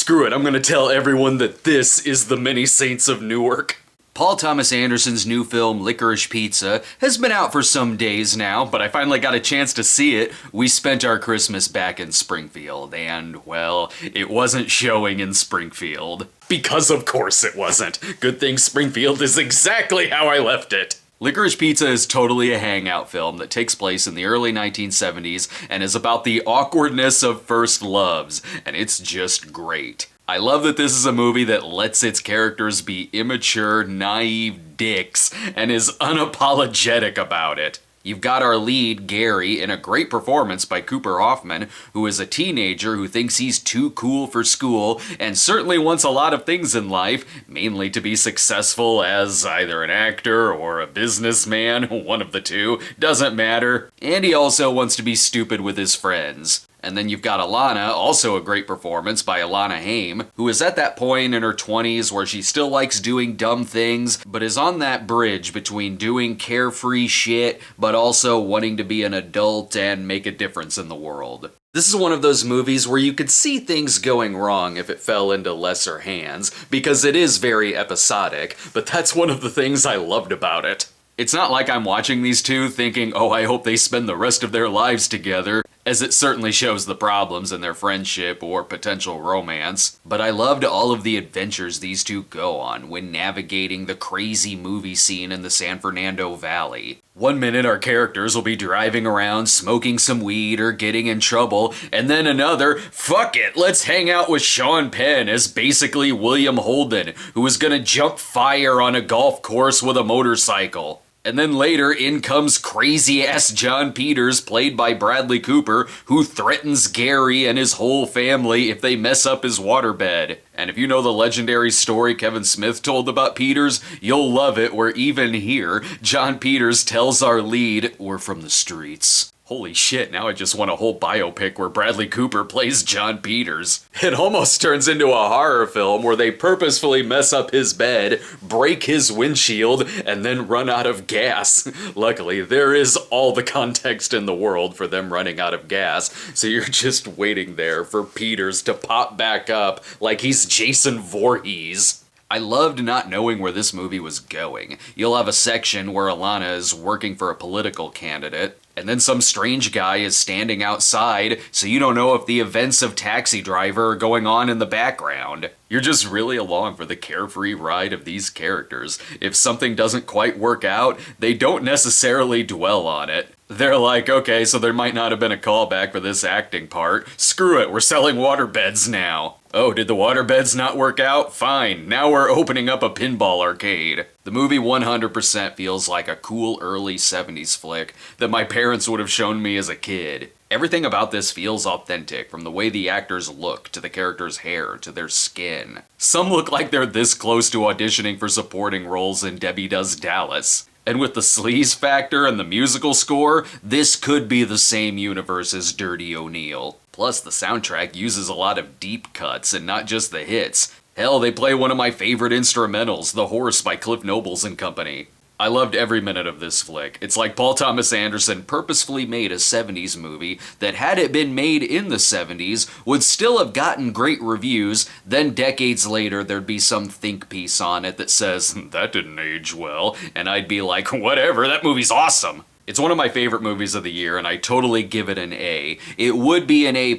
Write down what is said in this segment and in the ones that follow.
Screw it, I'm gonna tell everyone that this is the Many Saints of Newark. Paul Thomas Anderson's new film, Licorice Pizza, has been out for some days now, but I finally got a chance to see it. We spent our Christmas back in Springfield, and, well, it wasn't showing in Springfield. Because of course it wasn't. Good thing Springfield is exactly how I left it. Licorice Pizza is totally a hangout film that takes place in the early 1970s and is about the awkwardness of first loves, and it's just great. I love that this is a movie that lets its characters be immature, naive dicks and is unapologetic about it. You've got our lead, Gary, in a great performance by Cooper Hoffman, who is a teenager who thinks he's too cool for school and certainly wants a lot of things in life, mainly to be successful as either an actor or a businessman, one of the two, doesn't matter. And he also wants to be stupid with his friends. And then you've got Alana, also a great performance by Alana Haim, who is at that point in her 20s where she still likes doing dumb things, but is on that bridge between doing carefree shit, but also wanting to be an adult and make a difference in the world. This is one of those movies where you could see things going wrong if it fell into lesser hands, because it is very episodic, but that's one of the things I loved about it. It's not like I'm watching these two thinking, oh, I hope they spend the rest of their lives together, as it certainly shows the problems in their friendship or potential romance. But I loved all of the adventures these two go on when navigating the crazy movie scene in the San Fernando Valley. One minute our characters will be driving around, smoking some weed or getting in trouble, and then another, fuck it, let's hang out with Sean Penn as basically William Holden, who is gonna jump fire on a golf course with a motorcycle. And then later, in comes crazy-ass John Peters, played by Bradley Cooper, who threatens Gary and his whole family if they mess up his waterbed. And if you know the legendary story Kevin Smith told about Peters, you'll love it, where even here, John Peters tells our lead, we're from the streets. Holy shit, now I just want a whole biopic where Bradley Cooper plays John Peters. It almost turns into a horror film where they purposefully mess up his bed, break his windshield, and then run out of gas. Luckily, there is all the context in the world for them running out of gas, so you're just waiting there for Peters to pop back up like he's Jason Voorhees. I loved not knowing where this movie was going. You'll have a section where Alana is working for a political candidate, and then some strange guy is standing outside, so you don't know if the events of Taxi Driver are going on in the background. You're just really along for the carefree ride of these characters. If something doesn't quite work out, they don't necessarily dwell on it. They're like, okay, so there might not have been a callback for this acting part. Screw it, we're selling waterbeds now. Oh, did the waterbeds not work out? Fine, now we're opening up a pinball arcade. The movie 100% feels like a cool early 70s flick that my parents would have shown me as a kid. Everything about this feels authentic, from the way the actors look, to the characters' hair, to their skin. Some look like they're this close to auditioning for supporting roles in Debbie Does Dallas. And with the sleaze factor and the musical score, this could be the same universe as Dirty O'Neill. Plus, the soundtrack uses a lot of deep cuts and not just the hits. Hell, they play one of my favorite instrumentals, The Horse by Cliff Nobles and Company. I loved every minute of this flick. It's like Paul Thomas Anderson purposefully made a 70s movie that, had it been made in the 70s, would still have gotten great reviews. Then decades later there'd be some think piece on it that says, that didn't age well, and I'd be like, whatever, that movie's awesome. It's one of my favorite movies of the year, and I totally give it an A. It would be an A+,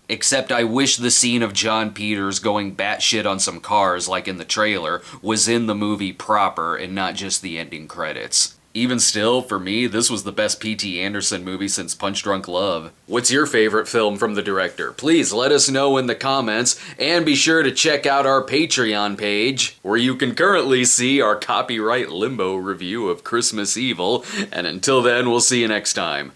except I wish the scene of John Peters going batshit on some cars, like in the trailer, was in the movie proper and not just the ending credits. Even still, for me, this was the best P.T. Anderson movie since Punch Drunk Love. What's your favorite film from the director? Please let us know in the comments, and be sure to check out our Patreon page, where you can currently see our copyright limbo review of Christmas Evil, and until then, we'll see you next time.